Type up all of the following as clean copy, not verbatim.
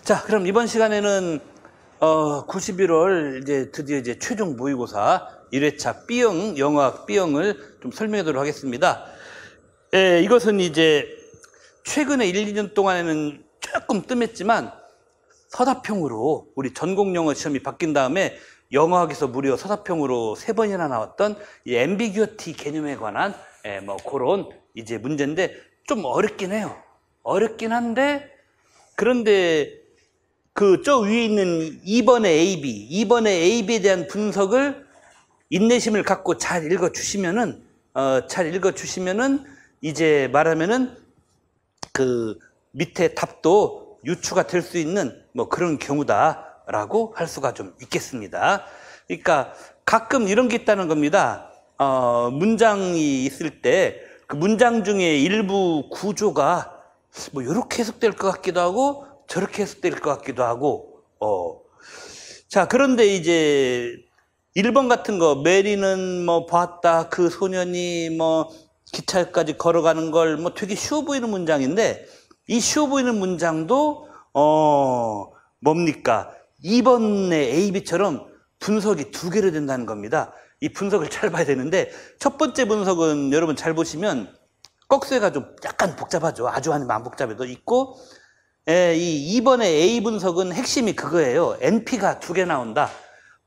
자, 그럼 이번 시간에는 91월 드디어 최종 모의고사 1회차 B형, 영어학 B형을 좀 설명하도록 하겠습니다. 이것은 최근에 1, 2년 동안에는 조금 뜸했지만 서답형으로 우리 전공영어 시험이 바뀐 다음에 영어학에서 무려 서답형으로 3번이나 나왔던 이 앰비규어티 개념에 관한 그런 문제인데 좀 어렵긴 해요. 어렵긴 한데 그런데 저 위에 있는 2번의 AB에 대한 분석을 인내심을 갖고 잘 읽어주시면은 말하면은 밑에 답도 유추가 될 수 있는 그런 경우다라고 할 수가 좀 있겠습니다. 그러니까 가끔 이런 게 있다는 겁니다. 문장이 있을 때 그 문장 중에 일부 구조가 이렇게 해석될 것 같기도 하고 저렇게 해석될 것 같기도 하고 자, 그런데 1번 같은 거 메리는 봤다 그 소년이 기차역까지 걸어가는 걸 되게 쉬워 보이는 문장인데 이 쉬워 보이는 문장도 뭡니까? 2번의 AB처럼 분석이 2개로 된다는 겁니다. 이 분석을 잘 봐야 되는데 첫 번째 분석은 여러분 잘 보시면 꺽쇠가 좀 약간 복잡하죠. 아주 아니면 안 복잡해도 있고 이 2번의 A 분석은 핵심이 그거예요. NP가 2개 나온다.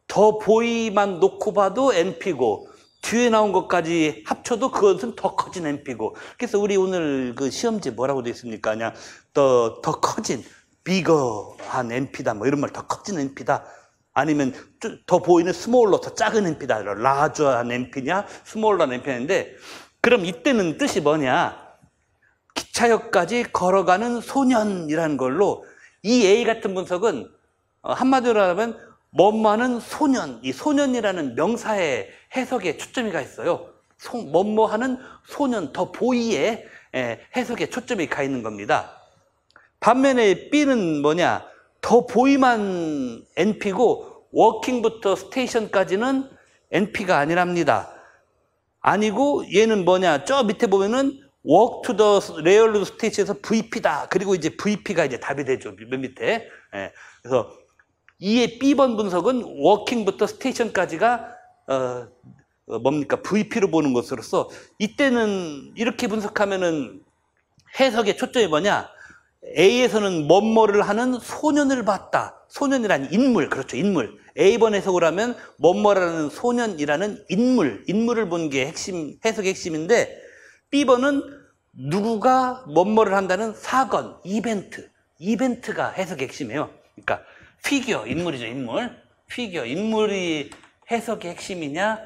더 보이만 놓고 봐도 NP고 뒤에 나온 것까지 합쳐도 그것은 더 커진 NP고 그래서 우리 오늘 그 시험지 뭐라고 되어 있습니까? 그냥 더 커진 bigger한 NP다 이런 말 더 커진 NP다 아니면 더 보이는 스몰러 더 작은 NP다 larger한 NP냐 스몰러한 NP인데 그럼 이때는 뜻이 뭐냐? 기차역까지 걸어가는 소년이라는 걸로 이 A 같은 분석은 한마디로 하면 뭐뭐하는 소년, 이 소년이라는 명사의 해석에 초점이 가 있어요. 뭐뭐하는 소년, 더 보이의 해석에 초점이 가 있는 겁니다. 반면에 B는 뭐냐? 더 보이만 NP고 워킹부터 스테이션까지는 NP가 아니랍니다. 아니고 얘는 뭐냐? 저 밑에 보면은 walk to the railroad station에서 VP다. 그리고 VP가 답이 되죠. 맨 밑에. 그래서 이의 B번 분석은 워킹부터 스테이션까지가 뭡니까? VP로 보는 것으로서 이때는 이렇게 분석하면은 해석의 초점이 뭐냐? A에서는 뭐뭐를 하는 소년을 봤다. 소년이란 인물, 그렇죠. 인물. A번 해석을 하면 뭐뭐라는 소년이라는 인물을 본 게 해석의 핵심인데 B번은 누구가 뭐뭐를 한다는 사건, 이벤트가 해석의 핵심이에요. 그러니까 피규어, 인물이죠, 인물. 피규어, 인물이 해석의 핵심이냐,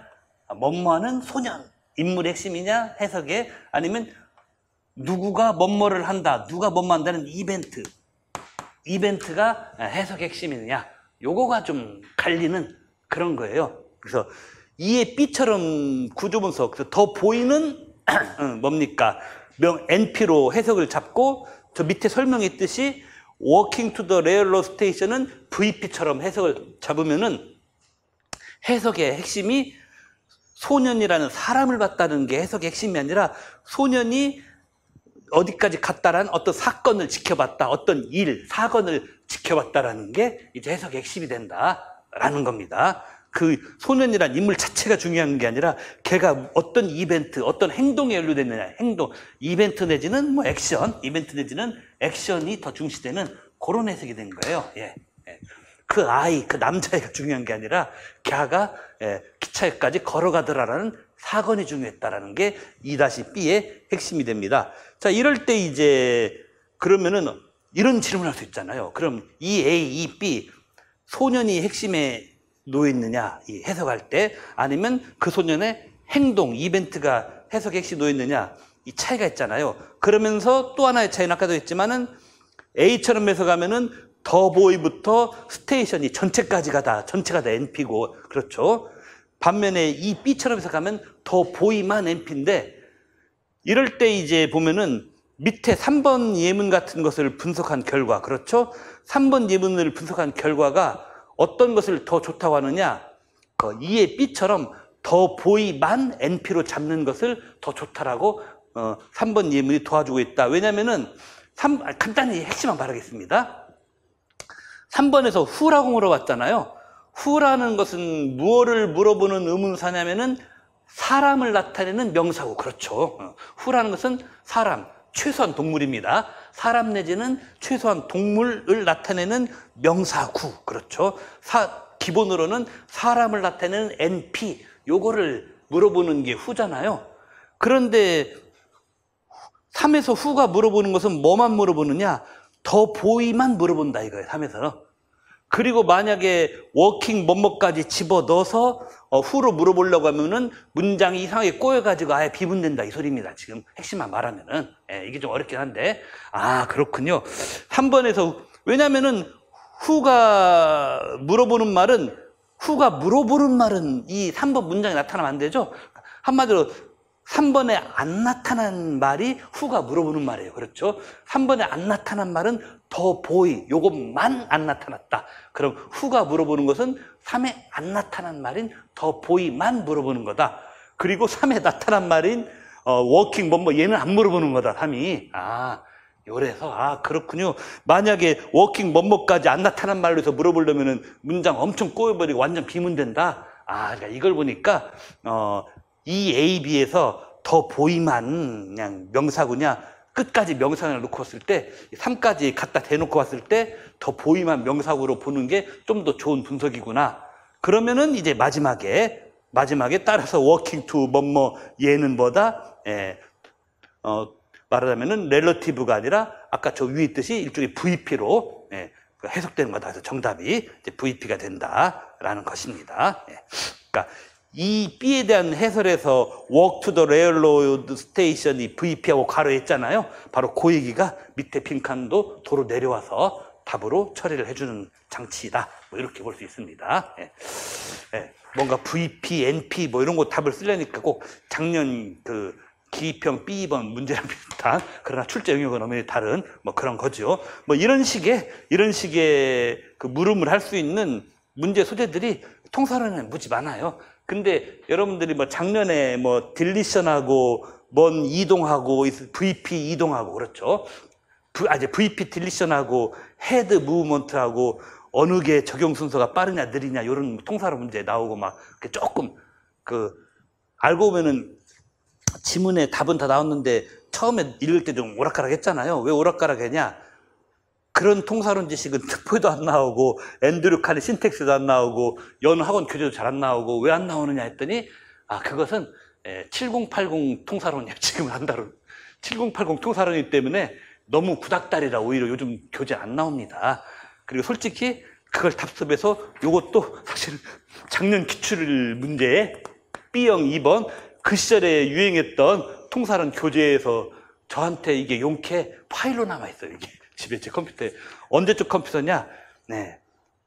뭐뭐하는 소년, 인물의 핵심이냐, 해석의, 아니면 누구가 뭐뭐를 한다, 누가 뭐뭐 한다는 이벤트가 해석의 핵심이느냐, 요거가 좀 갈리는 그런 거예요. 그래서 이의 B처럼 구조 분석, 더 보이는 뭡니까? NP로 해석을 잡고 저 밑에 설명했듯이 Walking to the Railroad Station은 VP처럼 해석을 잡으면은 해석의 핵심이 소년이라는 사람을 봤다는 게 해석의 핵심이 아니라 소년이 어디까지 갔다라는 어떤 사건을 지켜봤다, 어떤 사건을 지켜봤다라는 게 해석의 핵심이 된다라는 겁니다. 그 소년이란 인물 자체가 중요한 게 아니라 걔가 어떤 이벤트, 어떤 행동에 연루됐느냐, 이벤트 내지는 이벤트 내지는 액션이 더 중시되는 그런 해석이 된 거예요. 그 남자애가 중요한 게 아니라 걔가 기차역까지 걸어가더라라는 사건이 중요했다라는 게 2-B의 핵심이 됩니다. 자, 이럴 때 그러면은 이런 질문을 할 수 있잖아요. 그럼 이 A, 이 B, 소년이 핵심에 놓여 있느냐, 이 해석할 때, 아니면 그 소년의 행동, 이벤트가 해석의 핵심에 놓여 있느냐, 이 차이가 있잖아요. 그러면서 또 하나의 차이는 아까도 했지만은 A처럼 해석하면은 더 보이부터 스테이션이 전체가 다 NP고, 그렇죠. 반면에 이 B처럼 해석하면 더 보이만 NP인데, 이럴 때 보면은 밑에 3번 예문 같은 것을 분석한 결과, 그렇죠? 3번 예문을 분석한 결과가 어떤 것을 더 좋다고 하느냐? 2의 B처럼 더 보이만 NP로 잡는 것을 더 좋다라고 3번 예문이 도와주고 있다. 왜냐면은 간단히 핵심만 말하겠습니다. 3번에서 후라고 물어봤잖아요. 후라는 것은 무엇을 물어보는 의문사냐면은 사람을 나타내는 명사구. 그렇죠. 후라는 것은 사람, 최소한 동물입니다. 사람 내지는 최소한 동물을 나타내는 명사구. 그렇죠. 기본으로는 사람을 나타내는 NP, 요거를 물어보는 게 후잖아요. 그런데 3에서 후가 물어보는 것은 뭐만 물어보느냐? 더 보이만 물어본다 이거예요. 3에서는. 그리고 만약에 워킹 뭐뭐까지 집어넣어서 후로 물어보려고 하면은 문장이 이상하게 꼬여가지고 아예 비분된다 이 소리입니다. 지금 핵심만 말하면은. 이게 좀 어렵긴 한데. 아, 그렇군요. 3번에서, 왜냐면은 후가 물어보는 말은 이 3번 문장에 나타나면 안 되죠. 한마디로 3번에 안 나타난 말이 후가 물어보는 말이에요. 그렇죠? 3번에 안 나타난 말은 더 보이, 요것만 안 나타났다. 그럼 후가 물어보는 것은 3에 안 나타난 말인 더 보이만 물어보는 거다. 그리고 3에 나타난 말인 워킹 얘는 안 물어보는 거다. 3이. 요래서 그렇군요. 만약에 워킹 뭐뭐까지 안 나타난 말로 해서 물어보려면은 문장 엄청 꼬여버리고 완전 비문된다. 그러니까 이걸 보니까 이 A, B에서 더 보이만 그냥 명사구냐, 끝까지 명사를 놓고 봤을 때 3까지 갖다 대놓고 봤을 때 더 보이만 명사구로 보는 게 좀 더 좋은 분석이구나. 그러면은 이제 마지막에 따라서 워킹 투 얘는 뭐다? 말하자면은 렐러티브가 아니라 아까 저 위에 있듯이 일종의 VP로 해석되는 거다. 그래서 정답이 이제 VP가 된다라는 것입니다. 그러니까 이 B에 대한 해설에서 walk to the railroad station이 VP하고 가로했잖아요. 바로 그 얘기가 밑에 빈칸도 도로 내려와서 답으로 처리를 해주는 장치이다. 이렇게 볼 수 있습니다. 뭔가 VP, NP 이런 거 답을 쓰려니까 꼭 작년 기입형 B2번 문제랑 비슷한, 그러나 출제 영역은 엄연히 다른 그런 거죠. 이런 식의 그 물음을 할 수 있는 문제 소재들이 통사론에는 무지 많아요. 근데 여러분들이 작년에 딜리션하고 이동하고 VP 이동하고 그렇죠. 이제 VP 딜리션하고 헤드 무브먼트하고 어느 게 적용 순서가 빠르냐 느리냐 이런 통사론 문제 나오고 조금 알고 보면은 지문에 답은 다 나왔는데 처음에 읽을 때 좀 오락가락 했잖아요. 왜 오락가락 했냐? 그런 통사론 지식은 특보에도 안 나오고 앤드류 칸의 신텍스도 안 나오고 연학원 교재도 잘 안 나오고 왜 안 나오느냐 했더니 그것은 7080 통사론이야. 지금 안 다룬 7080 통사론이기 때문에 너무 구닥다리라 오히려 요즘 교재 안 나옵니다. 그리고 솔직히 그걸 답습해서 요것도 사실 작년 기출 문제에 B형 2번 그 시절에 유행했던 통사론 교재에서 저한테 이게 용케 파일로 남아있어요. 이게 집에 제 컴퓨터에. 언제적 컴퓨터냐?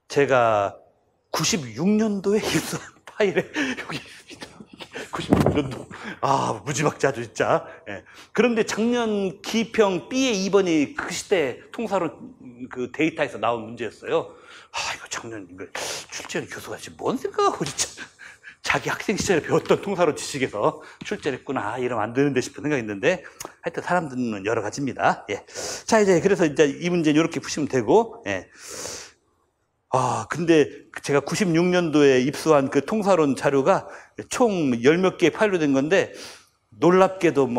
제가 96년도에 입수한 파일에 여기 있습니다. 96년도. 무지막지하죠, 진짜. 그런데 작년 기입형 B의 2번이 그 시대 통사론 데이터에서 나온 문제였어요. 이거 작년, 출제하는 교수가 지금 뭔 생각하고 진짜. 자기 학생 시절에 배웠던 통사론 지식에서 출제를 했구나. 이러면 안 되는데 싶은 생각이 있는데, 하여튼 사람들은 여러 가지입니다. 자, 그래서 이 문제는 이렇게 푸시면 되고, 근데 제가 96년도에 입수한 그 통사론 자료가 총 10몇 개의 파일로 된 건데, 놀랍게도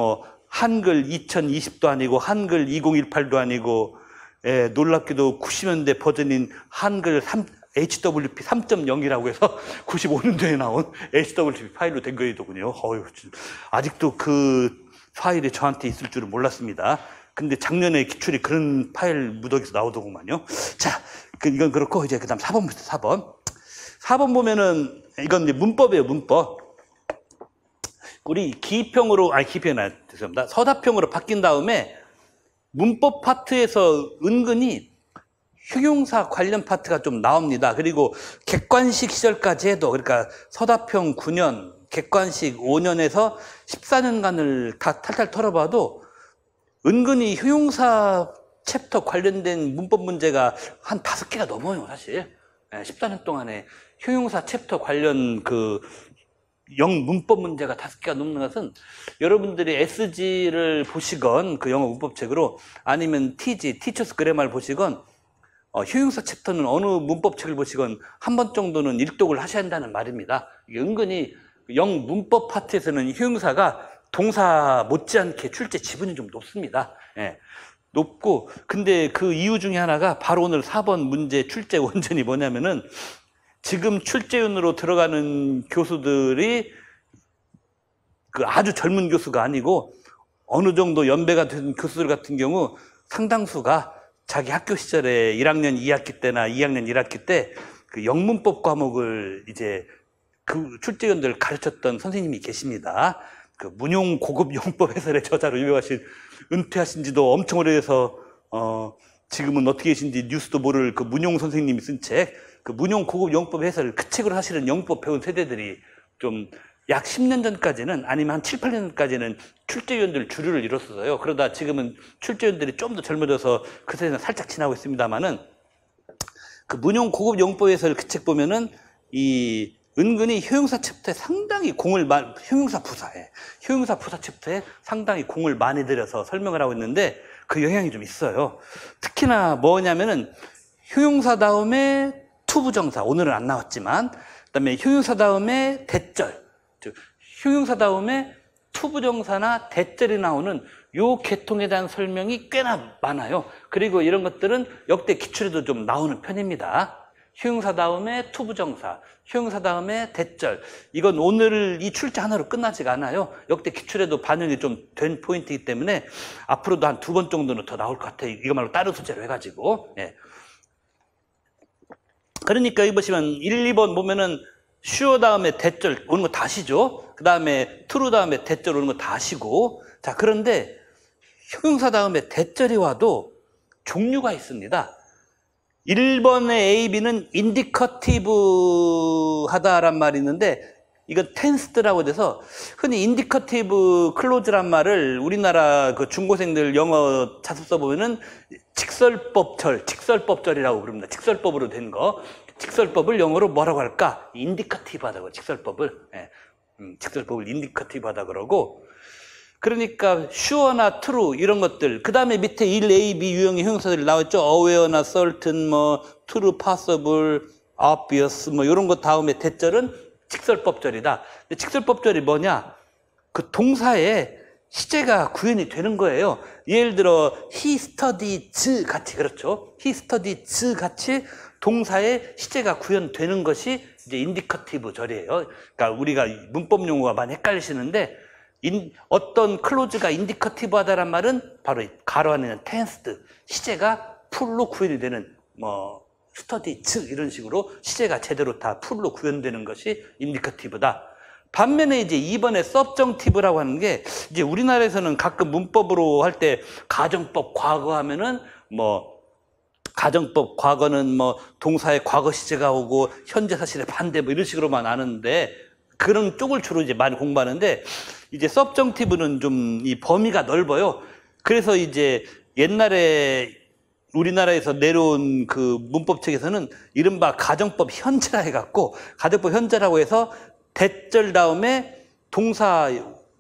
한글 2020도 아니고, 한글 2018도 아니고, 놀랍게도 90년대 버전인 한글 HWP 3.0이라고 해서 95년도에 나온 HWP 파일로 된 거이더군요. 아직도 그 파일이 저한테 있을 줄은 몰랐습니다. 근데 작년에 기출이 그런 파일 무더기에서 나오더구만요. 자, 이건 그렇고, 이제 그 다음 4번부터 4번. 4번 보면은, 이건 이제 문법이에요, 문법. 우리 죄송합니다. 서답형으로 바뀐 다음에 문법 파트에서 은근히 형용사 관련 파트가 좀 나옵니다. 그리고 객관식 시절까지 해도, 그러니까 서답형 9년, 객관식 5년에서 14년간을 다 탈탈 털어봐도 은근히 형용사 챕터 관련된 문법 문제가 한 5개가 넘어요, 사실. 14년 동안에 형용사 챕터 관련 문법 문제가 5개가 넘는 것은 여러분들이 SG를 보시건 그 영어 문법책으로 아니면 TG, Teachers Grammar를 보시건 효용사 챕터는 어느 문법책을 보시건 한 번 정도는 일독을 하셔야 한다는 말입니다. 이게 은근히 영문법 파트에서는 효용사가 동사 못지않게 출제 지분이 좀 높습니다. 예, 높고, 근데 그 이유 중에 하나가 바로 오늘 4번 문제 출제 원전이 뭐냐면은 지금 출제윤으로 들어가는 교수들이 그 아주 젊은 교수가 아니고 어느 정도 연배가 된 교수들 같은 경우 상당수가 자기 학교 시절에 1학년 2학기 때나 2학년 1학기 때 그 영문법 과목을 이제 그 출제위원들 가르쳤던 선생님이 계십니다. 그 문용 고급 용법 해설의 저자로 유명하신, 은퇴하신 지도 엄청 오래돼서 지금은 어떻게 계신지 뉴스도 모를 그 문용 선생님이 쓴 책, 그 문용 고급 용법 해설, 그 책으로 사실은 영법 배운 세대들이 좀 약 10년 전까지는, 아니면 한 7, 8년 전까지는 출제위원들 주류를 이뤘어요. 그러다 지금은 출제위원들이 좀 더 젊어져서 그 세대는 살짝 지나고 있습니다만은, 그 문용 고급 용법 해설 그 책 보면은 이 은근히 효용사 챕터에 상당히 효용사 부사 챕터에 상당히 공을 많이 들여서 설명을 하고 있는데 그 영향이 좀 있어요. 특히나 뭐냐면은 효용사 다음에 투부정사, 오늘은 안 나왔지만, 그다음에 효용사 다음에 대절, 즉 효용사 다음에 투부정사나 대절이 나오는 요 계통에 대한 설명이 꽤나 많아요. 그리고 이런 것들은 역대 기출에도 좀 나오는 편입니다. 효용사 다음에 투부정사, 효용사 다음에 대절. 이건 오늘 이 출제 하나로 끝나지가 않아요. 역대 기출에도 반영이 좀 된 포인트이기 때문에 앞으로도 한 2번 정도는 더 나올 것 같아요. 이거말로 다른 소재로 해가지고. 예. 그러니까 여기 보시면 1, 2번 보면은 슈어 다음에 대절 오는 거 다시죠. 그 다음에 트루 다음에 대절 오는 거 다시고. 자, 그런데 효용사 다음에 대절이 와도 종류가 있습니다. 1번의 A, B는 인디커티브 하다란 말이 있는데, 이건 텐스드라고 돼서 흔히 인디커티브 클로즈란 말을 우리나라 그 중고생들 영어 자습 써보면은 직설법절이라고 부릅니다. 직설법으로 된 거. 직설법을 영어로 뭐라고 할까? 인디커티브 하다고, 직설법을. 예. 직설법을 인디커티브 하다 그러고, 그러니까 sure나 true 이런 것들, 그 다음에 밑에 1A, B 유형의 형용사들이 나왔죠. aware나 certain, 뭐 true, possible, obvious 뭐 이런 것 다음에 대절은 직설법절이다. 근데 직설법절이 뭐냐? 그 동사에 시제가 구현이 되는 거예요. 예를 들어 he studies 같이, 그렇죠? he studies 같이 동사에 시제가 구현되는 것이 이제 인디커티브 절이에요. 그러니까 우리가 문법 용어가 많이 헷갈리시는데, 어떤 클로즈가 인디커티브 하다란 말은 바로 가로 안에 있는 텐스드, 시제가 풀로 구현이 되는, 뭐 스터디츠 이런 식으로 시제가 제대로 다 풀로 구현되는 것이 인디커티브다. 반면에 이제 2번에 서브정티브라고 하는 게, 이제 우리나라에서는 가끔 문법으로 할 때 가정법 과거 하면은 뭐 가정법 과거는 뭐 동사의 과거 시제가 오고 현재 사실의 반대 뭐 이런 식으로만 아는데, 그런 쪽을 주로 이제 많이 공부하는데, 이제 서브정티브는 좀 이 범위가 넓어요. 그래서 이제 옛날에 우리나라에서 내려온 그 문법책에서는 이른바 가정법 현재라 해갖고, 가정법 현재라고 해서 대절 다음에 동사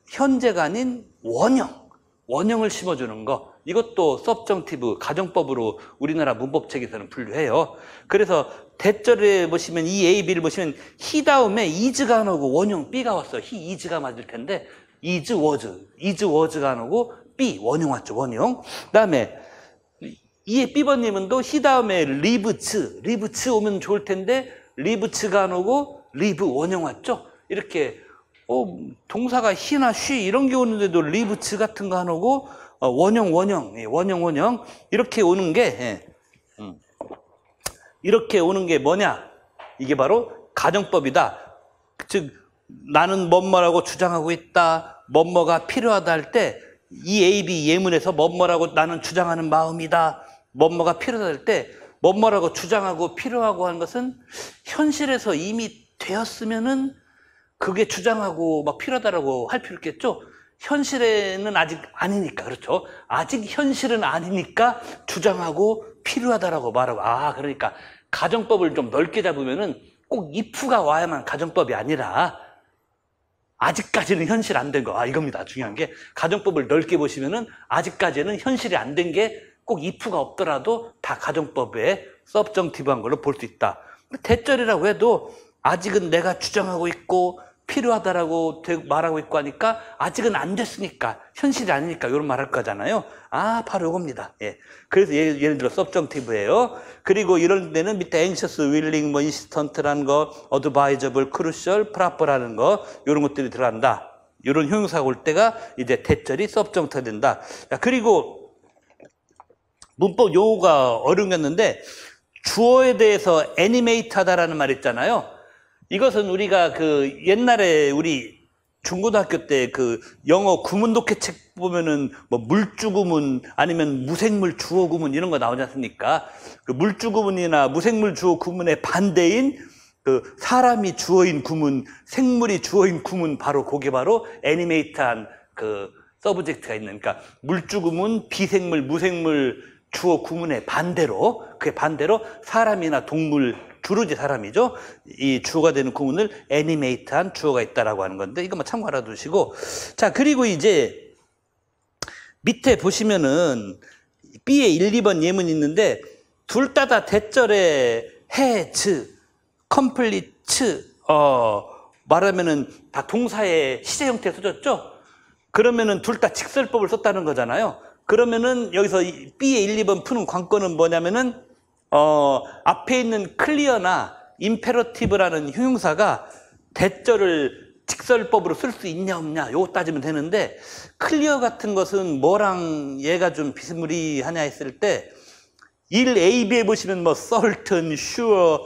현재가 아닌 원형을 심어주는 거, 이것도 서브정티브 가정법으로 우리나라 문법책에서는 분류해요. 그래서 대절에 보시면 이 A, B를 보시면 he 다음에 is가 안 오고 원형 B가 왔어요. he is가 맞을 텐데 is was가 안 오고 B 원형 왔죠. 원형. 그다음에 이에 B번님은 또 he 다음에 lives 오면 좋을 텐데 lives가 안 오고 live 원형 왔죠. 이렇게 동사가 he나 she 이런 게 오는데도 lives 같은 거 안 오고 원형 이렇게 오는 게, 이렇게 오는 게 뭐냐? 이게 바로 가정법이다. 즉 나는 뭐뭐라고 주장하고 있다, 뭐뭐가 필요하다 할 때 이 A, B 예문에서 뭐뭐라고 나는 주장하는 마음이다, 뭐뭐가 필요하다 할 때 뭐뭐라고 주장하고 필요하고 하는 것은 현실에서 이미 되었으면은 그게 주장하고 막 필요하다라고 할 필요 있겠죠? 현실에는 아직 아니니까, 그렇죠? 아직 현실은 아니니까 주장하고 필요하다라고 말하고, 그러니까 가정법을 좀 넓게 잡으면은 꼭 if가 와야만 가정법이 아니라 아직까지는 현실 안 된 거, 이겁니다. 중요한 게 가정법을 넓게 보시면은 아직까지는 현실이 안 된 게 꼭 if가 없더라도 다 가정법에 서브정티브한 걸로 볼 수 있다. 대절이라고 해도 아직은 내가 주장하고 있고 필요하다라고 말하고 있고 하니까 아직은 안 됐으니까 현실이 아니니까 이런 말 할 거잖아요. 바로 이겁니다. 예. 그래서 예를 들어 서브정티브예요. 그리고 이런 데는 밑에 anxious, willing, 뭐 insistant라는 거, advisable, crucial, proper라는 거 이런 것들이 들어간다. 이런 형용사가 올 때가 이제 대절이 서브정티브가 된다. 그리고 문법 용어가 어려웠는데 주어에 대해서 애니메이트하다라는 말 있잖아요. 이것은 우리가 그 옛날에 우리 중고등학교 때 그 영어 구문 독해책 보면은 뭐 물주 구문 아니면 무생물 주어 구문 이런 거 나오지 않습니까? 그 물주 구문이나 무생물 주어 구문의 반대인 그 사람이 주어인 구문, 생물이 주어인 구문 바로 그게 바로 애니메이트한 그 서브젝트가 있는 그러니까 물주 구문, 비생물, 무생물 주어 구문의 반대로 그게 반대로 사람이나 동물 주로지 사람이죠. 이 주어가 되는 구문을 애니메이트한 주어가 있다라고 하는 건데 이거 뭐 참고 알아두시고 자 그리고 이제 밑에 보시면은 B에 1, 2번 예문이 있는데 둘 다 대절에 has, complete 말하면은 다 동사의 시제 형태에 써졌죠. 그러면은 둘 다 직설법을 썼다는 거잖아요. 그러면은 여기서 B의 1, 2번 푸는 관건은 뭐냐면은 앞에 있는 clear나 imperative라는 형용사가 대절을 직설법으로 쓸 수 있냐 없냐 요거 따지면 되는데 clear 같은 것은 뭐랑 얘가 좀 비스무리하냐 했을 때 1, A, B에 보시면 뭐 certain, sure,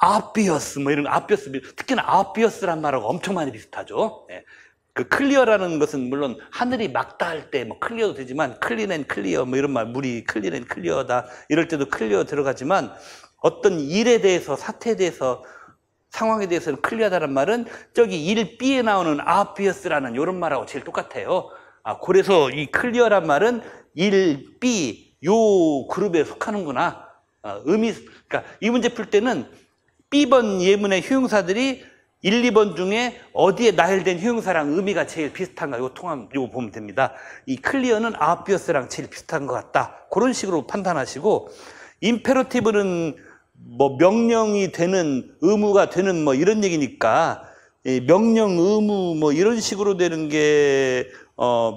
obvious 뭐 이런 obvious 특히나 obvious란 말하고 엄청 많이 비슷하죠. 예. 그 클리어라는 것은 물론 하늘이 맑다 할 때 뭐 클리어도 되지만 클린 앤 클리어 뭐 이런 말 물이 클린 앤 클리어다 이럴 때도 클리어 들어가지만 어떤 일에 대해서 사태에 대해서 상황에 대해서는 클리어다라는 말은 저기 1B에 나오는 obvious라는 이런 말하고 제일 똑같아요. 그래서 이 클리어란 말은 1B 요 그룹에 속하는구나. 그러니까 이 문제 풀 때는 B번 예문의 형용사들이 1, 2번 중에 어디에 나열된 형용사랑 의미가 제일 비슷한가 이거 이거 보면 됩니다. 이 클리어는 obviously 제일 비슷한 것 같다. 그런 식으로 판단하시고 imperative는 뭐 명령이 되는 의무가 되는 뭐 이런 얘기니까 명령 의무 뭐 이런 식으로 되는 게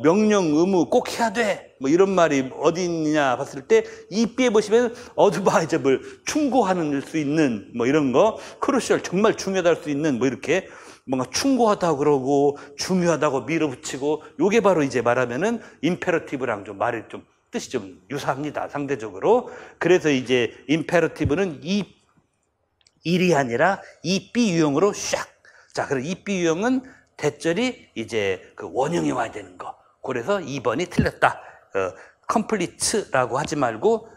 명령 의무 꼭 해야 돼 뭐 이런 말이 어디 있느냐 봤을 때 이 B에 보시면 advisable 충고하는 수 있는 뭐 이런 거 crucial 정말 중요하다 할 수 있는 뭐 이렇게 뭔가 충고하다고 그러고 중요하다고 밀어붙이고 요게 바로 이제 말하면은 imperative랑 좀 말이 좀 뜻이 좀 유사합니다 상대적으로. 그래서 이제 imperative는 이 일이 아니라 이 B 유형으로 샥. 자, 그럼 이 B 유형은 대절이 이제 그 원형이 와야 되는 거. 그래서 2번이 틀렸다. complete라고 하지 말고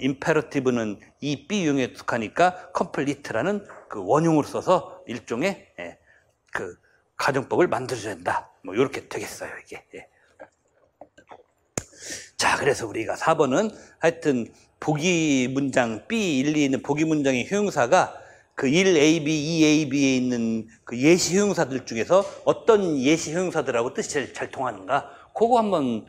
imperative는 이 B 유형에 속하니까 complete라는 그 원형으로 써서 일종의 그 가정법을 만들어야 된다. 뭐 이렇게 되겠어요 이게. 자, 그래서 우리가 4번은 하여튼 보기 문장 B1, 2에 있는 보기 문장의 형용사가 그 1AB, 2AB에 있는 그 예시 형용사들 중에서 어떤 예시 형용사들하고 뜻이 제일 잘 통하는가 그거 한번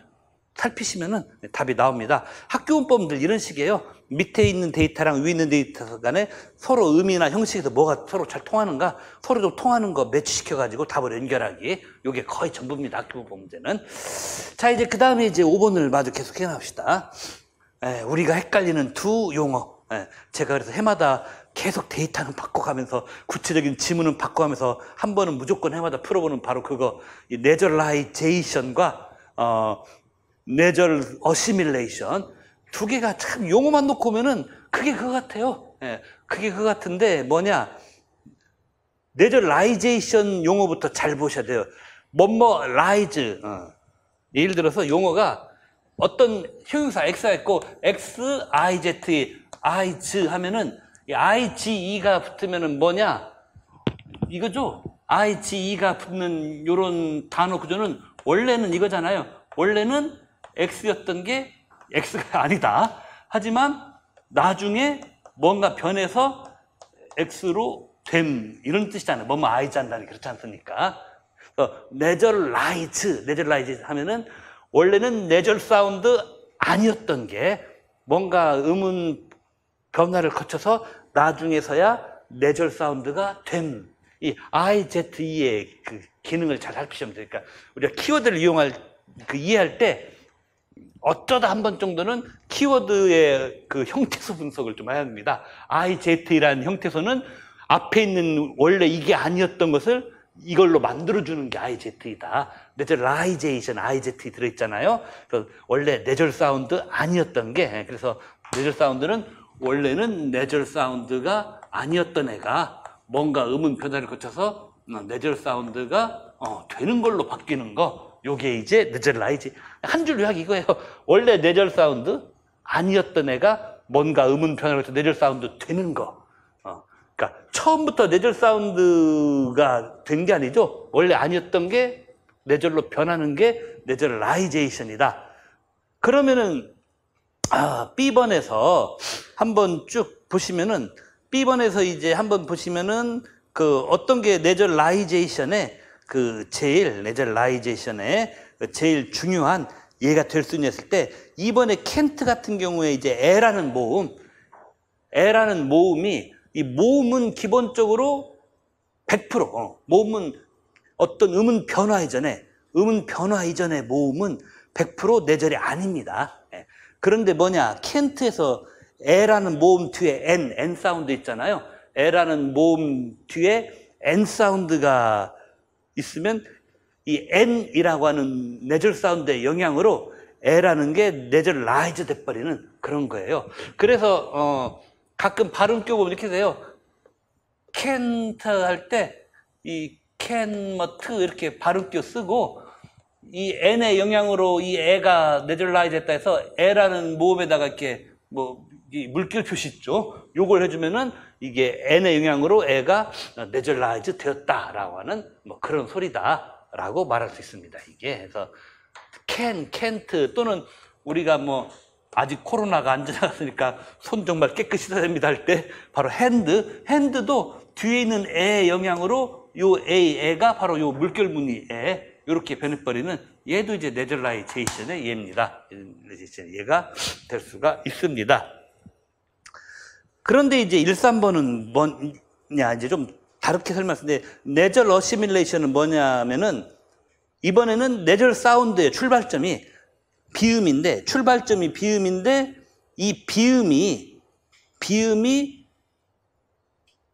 살피시면은 답이 나옵니다. 학교 문법들 이런 식이에요. 밑에 있는 데이터랑 위에 있는 데이터 간에 서로 의미나 형식에서 뭐가 서로 잘 통하는가 서로 좀 통하는 거 매치시켜가지고 답을 연결하기 이게 거의 전부입니다. 학교 문법 문제는. 자, 이제 그 다음에 이제 5번을 마저 계속 해나갑시다. 우리가 헷갈리는 두 용어. 제가 그래서 해마다 계속 데이터는 바꿔가면서 구체적인 지문은 바꿔가면서 한 번은 무조건 해마다 풀어보는 바로 그거 내저라이제이션과 내절 어시밀레이션 두 개가 참 용어만 놓고 오면은 그게 그거 같아요. 그게 그거 같은데 뭐냐 내저라이제이션 용어부터 잘 보셔야 돼요. 뭐뭐 라이즈 예를 들어서 용어가 어떤 형용사 X가 있고 X, I, Z, IZ 하면은 이 IGE가 붙으면은 뭐냐? 이거죠? IGE가 붙는 요런 단어 구조는 원래는 이거잖아요. 원래는 X였던 게 X가 아니다. 하지만 나중에 뭔가 변해서 X로 됨 이런 뜻이잖아요. 뭐뭐 IZ 한다니 그렇지 않습니까? 내절라이즈 하면은 원래는 내절 사운드 아니었던 게 뭔가 음은 변화를 거쳐서 나중에서야 내절 사운드가 된, 이 IZE의 그 기능을 잘 살피시면 돼요. 그러니까 우리가 키워드를 이해할 때 어쩌다 한 번 정도는 키워드의 그 형태소 분석을 좀 해야 합니다. IZ라는 형태소는 앞에 있는 원래 이게 아니었던 것을 이걸로 만들어주는 게 IZ이다. 내절라이제이션 IZ 들어있잖아요. 그래서 원래 내절 사운드 아니었던 게, 그래서 내절 사운드는 원래는 내절 사운드가 아니었던 애가 뭔가 음운 변화를 거쳐서 내절 사운드가 되는 걸로 바뀌는 거. 요게 이제 내절라이제. 한 줄 요약 이거예요. 원래 내절 사운드 아니었던 애가 뭔가 음운 변화를 거쳐서 내절 사운드 되는 거. 그러니까 처음부터 내절 사운드가 된 게 아니죠. 원래 아니었던 게 내절로 변하는 게 내절라이제이션이다. 그러면은 B번에서 한번 쭉 보시면은, B번에서 이제 한번 보시면은 그 어떤 게 내절라이제이션의 내절라이제이션의 제일 중요한 예가 될 수 있었을 때, 이번에 켄트 같은 경우에 이제 애라는 모음이, 이 모음은 기본적으로 100%, 모음은 어떤 음운 변화 이전에 모음은 100% 내절이 아닙니다. 그런데 뭐냐, 켄트에서 에라는 모음 뒤에 N 사운드 있잖아요. 에라는 모음 뒤에 N 사운드가 있으면 이 N이라고 하는 내절 사운드의 영향으로 에라는 게 내절라이즈 돼버리는 그런 거예요. 그래서 가끔 발음교 보면 이렇게 돼요. 켄트 할 때 이 캔머트 이렇게 발음교 쓰고, 이 N의 영향으로 이 애가 내절라이즈 했다 해서 에라는 모음에다가 이렇게 이 물결 표시 있죠. 요걸 해주면은 이게 N의 영향으로 애가 내절라이즈 되었다라고 하는 그런 소리다라고 말할 수 있습니다. 이게. 그래서 캔트 또는 우리가 아직 코로나가 안 지나갔으니까 손 정말 깨끗이 씻어야 됩니다 할 때 바로 핸드도 뒤에 있는 애의 영향으로 요 애가 바로 요 물결무늬 애 이렇게 변해버리는, 얘도 이제 내절라이제이션의 예입니다. 얘가 될 수가 있습니다. 그런데 이제 13번은 뭐냐, 이제 좀 다르게 설명했는데, 내절 어시밀레이션은 뭐냐면은, 이번에는 내절 사운드의 출발점이 비음인데, 이 비음이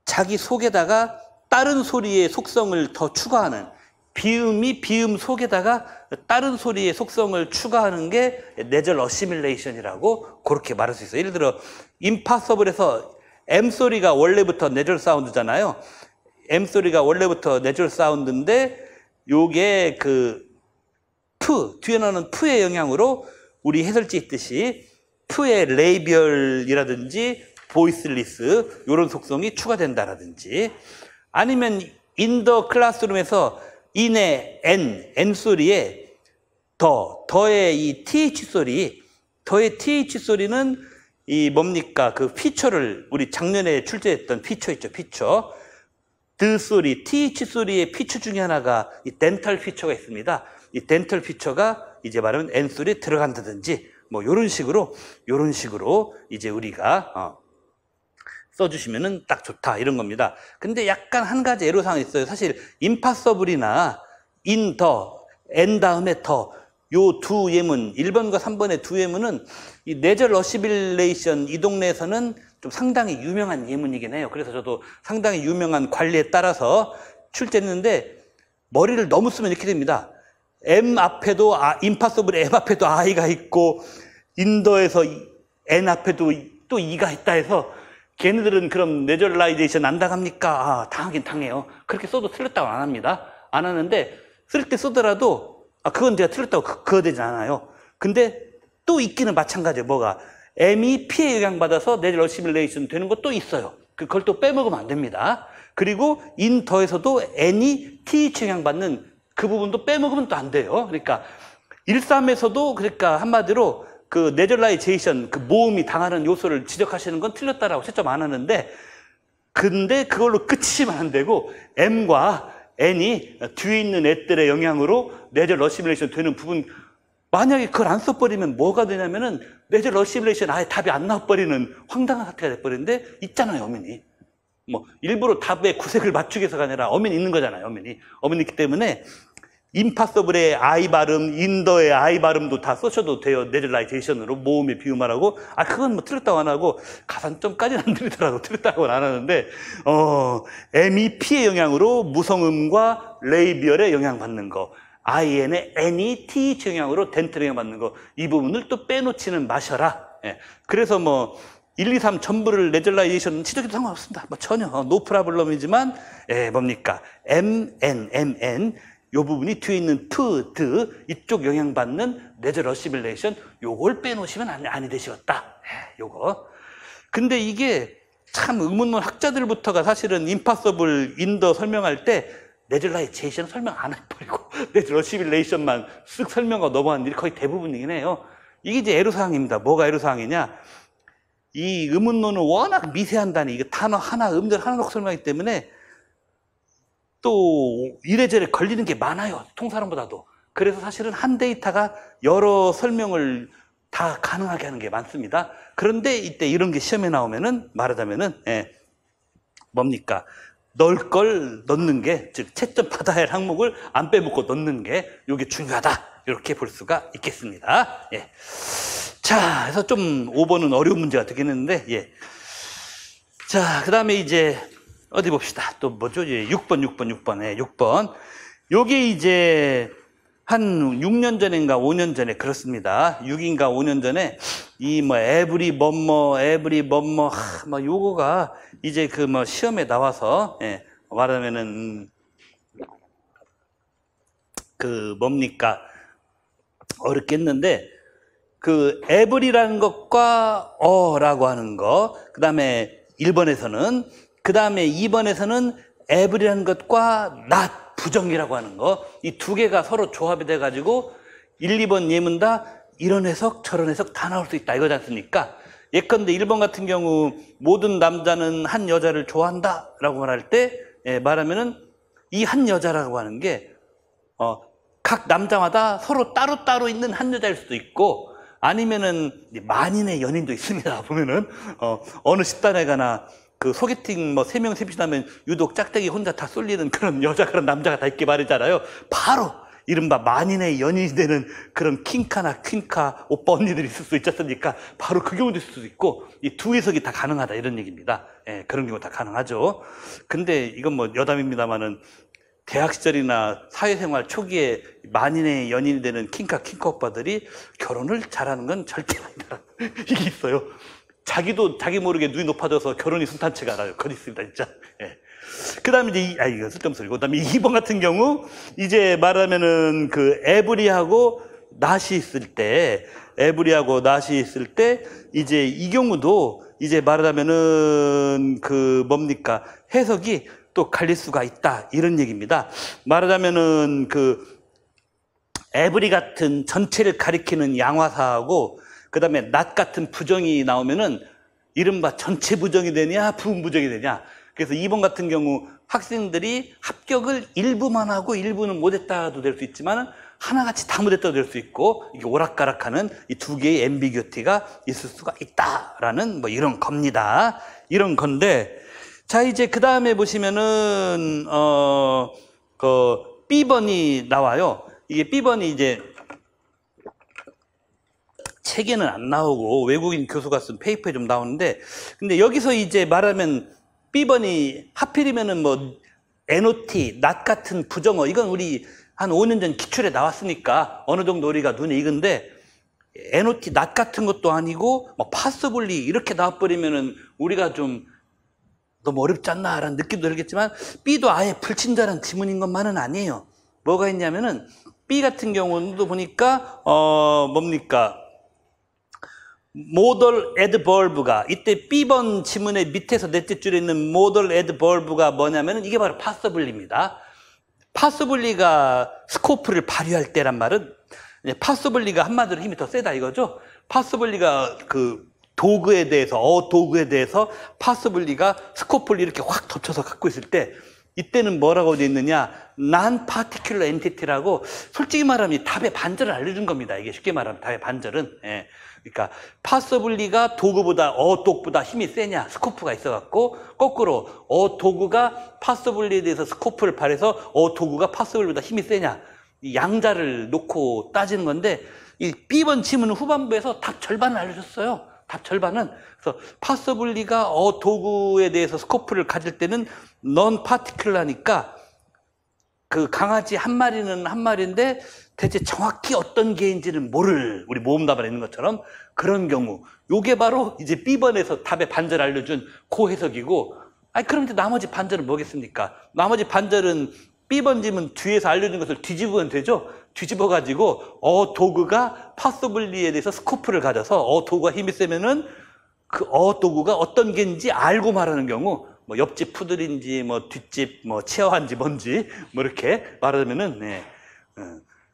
자기 속에다가 다른 소리의 속성을 더 추가하는, 비음이 비음 속에다가 다른 소리의 속성을 추가하는 게 내절 어시밀레이션이라고 그렇게 말할 수 있어요. 예를 들어 임파서블에서 M 소리가 원래부터 내절 사운드잖아요. M 소리가 원래부터 내절 사운드인데, 요게 뒤에 나오는 푸의 영향으로 우리 해설지 있듯이 푸의 레이비얼이라든지 보이스리스 이런 속성이 추가된다라든지, 아니면 인더 클래스룸에서 인의 N 소리에 더의 이 TH 소리는 이 뭡니까? 그 피처를, 우리 작년에 출제했던 피처 있죠, 피처. 소리, TH 소리의 피처 중에 하나가 이 덴탈 피처가 있습니다. 이 덴탈 피처가 이제 말하면 N 소리에 들어간다든지, 요런 식으로 이제 우리가, 써주시면은 딱 좋다, 이런 겁니다. 근데 약간 한 가지 애로사항이 있어요. 사실, 임파서블이나 N 다음에 요 두 예문, 1번과 3번의 두 예문은 이 내절 어시밀레이션 이 동네에서는 좀 상당히 유명한 예문이긴 해요. 그래서 저도 상당히 유명한 관리에 따라서 출제했는데, 머리를 너무 쓰면 이렇게 됩니다. M 앞에도, 임파서블 M 앞에도 I가 있고, 인더에서 N 앞에도 또 E가 있다 해서, 걔네들은 그럼 내절라이제이션 안 당합니까? 당하긴 당해요. 그렇게 써도 틀렸다고 안 합니다. 안 하는데, 쓸 때 쓰더라도, 그건 제가 틀렸다고 그어되지 않아요. 근데 또 있기는 마찬가지예요. 뭐가? M이 P에 영향받아서 내절 어시밀레이션 되는 것도 있어요. 그걸 또 빼먹으면 안 됩니다. 그리고 인더에서도 N이 TH 영향받는 그 부분도 빼먹으면 또 안 돼요. 그러니까 13에서도 그러니까 한마디로 그 내절라이제이션, 그 모음이 당하는 요소를 지적하시는 건 틀렸다라고 채점 안 하는데, 근데 그걸로 끝이면 안 되고 M과 N이 뒤에 있는 애들의 영향으로 내절 어시밀레이션 되는 부분, 만약에 그걸 안 써버리면 뭐가 되냐면은 내절 어시뮬레이션 아예 답이 안 나와버리는 황당한 사태가 돼버리는데 있잖아요, 엄연히. 뭐 일부러 답에 구색을 맞추기 위해서가 아니라 엄연히 있는 거잖아요, 엄연히. 엄연히 있기 때문에 임파서블의 I 발음, 인더의 I 발음도 다 써셔도 돼요. 내절라이제이션으로 모음의 비유말하고. 그건 뭐 틀렸다고 안 하고 가산점까지는 안 들리더라도 틀렸다고는 안 하는데 MEP의 영향으로 무성음과 레이비얼에 영향받는 거, IN의 N이 TH 영향으로 덴트에 영향받는 거, 이 부분을 또 빼놓지는 마셔라. 예. 그래서 뭐 1, 2, 3 전부를 내절라이제이션 치더라도 상관없습니다. 뭐 전혀 노 프라블럼이지만 뭡니까? MN 요 부분이 뒤에 있는 프, 드 이쪽 영향받는 내절 어시뮬레이션 요걸 빼놓으시면 아니 되시겠다. 요거. 근데 이게 참 의문문 학자들부터가 사실은 임파서블 인더 설명할 때 내절라이제이션 설명 안 해버리고 내절 어시뮬레이션만 쓱 설명하고 넘어가는 일이 거의 대부분이긴 해요. 이게 이제 애로사항입니다. 뭐가 애로사항이냐? 이 의문론은 워낙 미세한 단위, 이게 단어 하나, 음절 하나 놓고 설명하기 때문에 또 이래저래 걸리는 게 많아요. 통사람보다도. 그래서 사실은 한 데이터가 여러 설명을 다 가능하게 하는 게 많습니다. 그런데 이때 이런 게 시험에 나오면은 말하자면은 뭡니까? 넣을 걸 넣는 게, 즉 채점 받아야 할 항목을 안 빼먹고 넣는 게 이게 중요하다. 이렇게 볼 수가 있겠습니다. 예. 자, 그래서 좀 5번은 어려운 문제가 되긴 했는데, 예. 자, 그 다음에 이제 어디 봅시다. 또 뭐죠? 이제 6번. 요게 이제 한 6년 전인가 5년 전에 그렇습니다. 6인가 5년 전에 이 뭐 에브리 뭐뭐 뭐 요거가 이제 그 뭐 시험에 나와서 말하면은 그 뭡니까? 어렵겠는데 그 에브리라는 것과 어라고 하는 거, 그 다음에 1번에서는, 그 다음에 2번에서는 에브리라는 것과 not 부정이라고 하는 거, 이 두 개가 서로 조합이 돼가지고 1, 2번 예문 다 이런 해석 저런 해석 다 나올 수 있다 이거지 않습니까? 예컨대 1번 같은 경우 모든 남자는 한 여자를 좋아한다 라고 말할 때 말하면은 이 한 여자라고 하는 게 각 남자마다 서로 따로따로 있는 한 여자일 수도 있고, 아니면은 만인의 연인도 있습니다. 보면은 어느 식당에 가나 그 소개팅 뭐 3명 셋이라면 유독 짝대기 혼자 다 쏠리는 그런 여자, 그런 남자가 다 있게 말이잖아요. 바로 이른바 만인의 연인이 되는 그런 킹카나 퀸카 오빠 언니들이 있을 수 있지 않습니까? 바로 그 경우도 있을 수도 있고, 이 두 해석이 다 가능하다 이런 얘기입니다. 그런 경우 다 가능하죠. 근데 이건 뭐 여담입니다만은 대학 시절이나 사회생활 초기에 만인의 연인이 되는 킹카 오빠들이 결혼을 잘하는 건 절대 아니다. 이게 있어요. 자기도 자기 모르게 눈이 높아져서 결혼이 순탄치가 않아요. 그건 있습니다, 진짜. 그 다음에 이제, 이거 쓸데없는 소리고. 그 다음에 2번 같은 경우, 이제 말하면은 그 에브리하고 낫이 있을 때, 이제 이 경우도 이제 말하자면은 그 뭡니까? 해석이 또 갈릴 수가 있다. 이런 얘기입니다. 말하자면은 그 에브리 같은 전체를 가리키는 양화사하고 그 다음에 낫 같은 부정이 나오면은 이른바 전체 부정이 되냐, 부분 부정이 되냐. 그래서 2번 같은 경우 학생들이 합격을 일부만 하고 일부는 못했다도 될 수 있지만 하나같이 다 못했다도 될 수 있고, 이게 오락가락하는 이 두 개의 앰비규티가 있을 수가 있다라는 뭐 이런 겁니다. 이런 건데, 자 이제 그 다음에 보시면은 그 B번이 나와요. 이게 B번이 이제 책에는 안 나오고 외국인 교수가 쓴 페이퍼에 좀 나오는데, 근데 여기서 이제 말하면 B번이 하필이면은 뭐 NOT, not 같은 부정어, 이건 우리 한 5년 전 기출에 나왔으니까 어느 정도 우리가 눈에 익은데, NOT, not 같은 것도 아니고 뭐 possibly 이렇게 나와버리면은 우리가 좀 너무 어렵지 않나 라는 느낌도 들겠지만, B도 아예 불친절한 지문인 것만은 아니에요. 뭐가 있냐면은 B 같은 경우도 보니까 뭡니까? modal adverb가, 이때 B번 지문의 밑에서 넷째 줄에 있는 modal adverb가 뭐냐면은 이게 바로 possibly입니다. possibly가 스코프를 발휘할 때란 말은, possibly가 한마디로 힘이 더 세다 이거죠. possibly가 그 도구에 대해서, 도구에 대해서 possibly가 스코프를 이렇게 확 덮쳐서 갖고 있을 때, 이때는 뭐라고 되어 있느냐? non-particular entity라고, 솔직히 말하면 답의 반절을 알려준 겁니다. 이게 쉽게 말하면 답의 반절은. 그러니까 파서블리가 도그보다 독보다 힘이 세냐, 스코프가 있어갖고 거꾸로 도그가 파서블리에 대해서 스코프를 발해서 도그가 파서블리보다 힘이 세냐, 이 양자를 놓고 따지는 건데 이 B번 지문은 후반부에서 답 절반을 알려줬어요. 답 절반은. 그래서 파서블리가 도그에 대해서 스코프를 가질 때는 넌 파티큘라니까 그 강아지 한 마리는 한 마리인데 대체 정확히 어떤 개인지는 모를, 우리 모음답안에 있는 것처럼 그런 경우, 요게 바로 이제 B번에서 답의 반절 알려준 그 해석이고, 그럼 이제 나머지 반절은 뭐겠습니까? 나머지 반절은 B번 지문 뒤에서 알려준 것을 뒤집으면 되죠? 뒤집어가지고 도그가 파서블리에 대해서 스코프를 가져서 도그가 힘이 세면은 그 도그가 어떤 개인지 알고 말하는 경우, 뭐 옆집 푸들인지 뭐 뒷집 뭐 치어한지 뭔지 뭐 이렇게 말하면은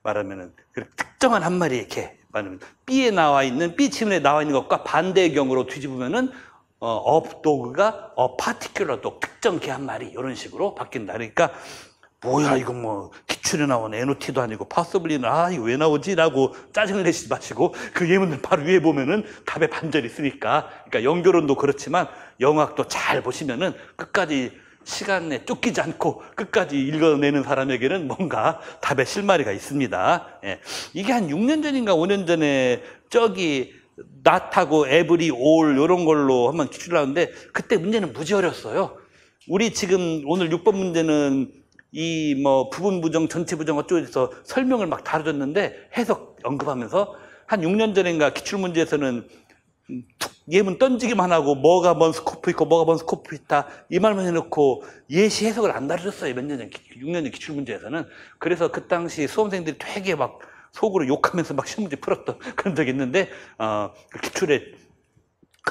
말하면은 특정한 한 마리 이렇게 말하면 B에 나와 있는 B 지문에 나와 있는 것과 반대의 경우로 뒤집으면은 도그가 파티큘러 독, 특정 개 한 마리 이런 식으로 바뀐다. 그러니까 뭐야 이거 뭐 기출에 나온 NOT도 아니고 파서블리는 이거 왜 나오지? 라고 짜증을 내시지 마시고 그 예문들 바로 위에 보면은 답의 반절이 있으니까, 그러니까 연결론도 그렇지만 영어학도 잘 보시면은 끝까지 시간에 쫓기지 않고 끝까지 읽어내는 사람에게는 뭔가 답의 실마리가 있습니다. 예. 이게 한 6년 전인가 5년 전에 저기 not하고 every, all 이런 걸로 한번 기출 나왔는데 그때 문제는 무지 어려웠어요. 우리 지금 오늘 6번 문제는 이 뭐 부분 부정, 전체 부정 어쩌고저쩌고 설명을 막 다뤄줬는데 해석 언급하면서 한 6년 전인가 기출 문제에서는 예문 던지기만 하고 뭐가 뭔 스코프 있고 뭐가 뭔 스코프 있다 이 말만 해놓고 예시 해석을 안 다뤄줬어요. 몇 년 전, 6년 전 기출 문제에서는. 그래서 그 당시 수험생들이 되게 막 속으로 욕하면서 막 시험 문제 풀었던 그런 적이 있는데 그 기출에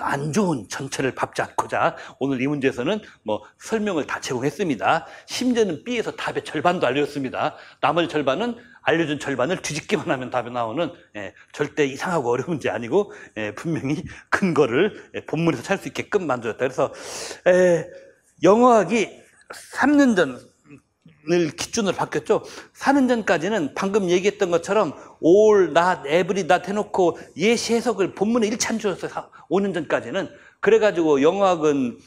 안 좋은 전체를 밟지 않고자 오늘 이 문제에서는 뭐 설명을 다 제공했습니다. 심지어는 B에서 답의 절반도 알려줬습니다. 나머지 절반은 알려준 절반을 뒤집기만 하면 답이 나오는 절대 이상하고 어려운 문제 아니고 분명히 근거를 본문에서 찾을 수 있게끔 만들었다. 그래서 영어학이 3년 전을 기준으로 바뀌었죠. 4년 전까지는 방금 얘기했던 것처럼 all, not, every, not 해놓고 예시 해석을 본문에 일치 안 주었어요. 5년 전까지는. 그래가지고 영어학은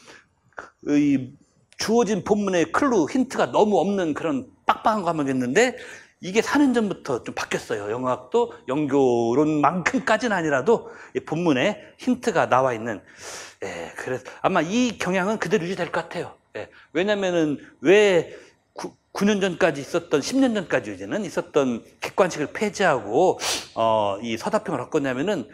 주어진 본문의 클루, 힌트가 너무 없는 그런 빡빡한 과목이었는데 이게 4년 전부터 좀 바뀌었어요. 영어학도 연교론만큼까지는 아니라도 본문에 힌트가 나와 있는. 그래서 아마 이 경향은 그대로 유지될 것 같아요. 왜냐면은 왜 9년 전까지 있었던, 10년 전까지 이제는 있었던 객관식을 폐지하고 이 서답형을 바꿨냐면은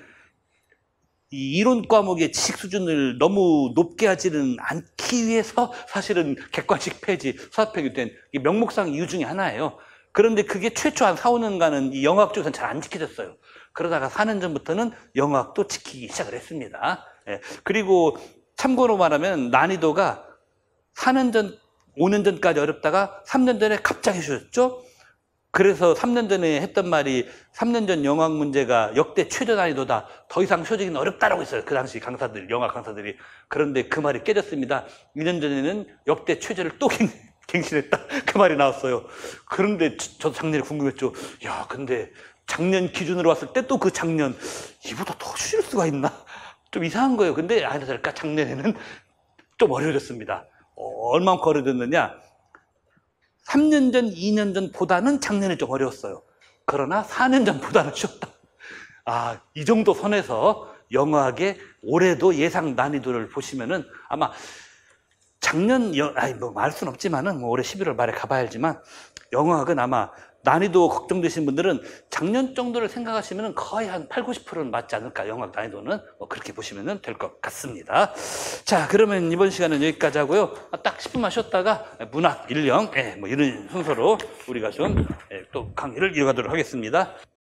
이 이론 과목의 지식 수준을 너무 높게 하지는 않기 위해서 사실은 객관식 폐지, 서답형이 된 명목상 이유 중에 하나예요. 그런데 그게 최초 한 4, 5년간은 이 영어학 쪽에서는 잘 안 지켜졌어요. 그러다가 4년 전부터는 영어학도 지키기 시작을 했습니다. 그리고 참고로 말하면 난이도가 4년 전, 5년 전까지 어렵다가 3년 전에 갑자기 쉬워졌죠. 그래서 3년 전에 했던 말이 3년 전 영어학 문제가 역대 최저 난이도다. 더 이상 쉬워지기는 어렵다라고 했어요. 그 당시 강사들, 영어학 강사들이. 그런데 그 말이 깨졌습니다. 2년 전에는 역대 최저를 또 갱신했다. 그 말이 나왔어요. 그런데 저도 작년에 궁금했죠. 야, 근데 작년 기준으로 왔을 때 또 그 작년 이보다 더 쉬울 수가 있나? 좀 이상한 거예요. 근데 아니랄까 작년에는 좀 어려워졌습니다. 얼마만큼 어려워졌느냐? 3년 전, 2년 전보다는 작년에 좀 어려웠어요. 그러나 4년 전보다는 쉬웠다. 이 정도 선에서 영어학의 올해도 예상 난이도를 보시면은 아마 작년, 뭐 말 수는 없지만은 뭐 올해 11월 말에 가봐야 알지만 영어학은 아마 난이도 걱정되신 분들은 작년 정도를 생각하시면 거의 한 8, 90%는 맞지 않을까. 영어학 난이도는 그렇게 보시면 될 것 같습니다. 자, 그러면 이번 시간은 여기까지 하고요. 딱 10분만 쉬었다가 문학, 인령, 뭐 이런 순서로 우리가 좀 또 강의를 이어가도록 하겠습니다.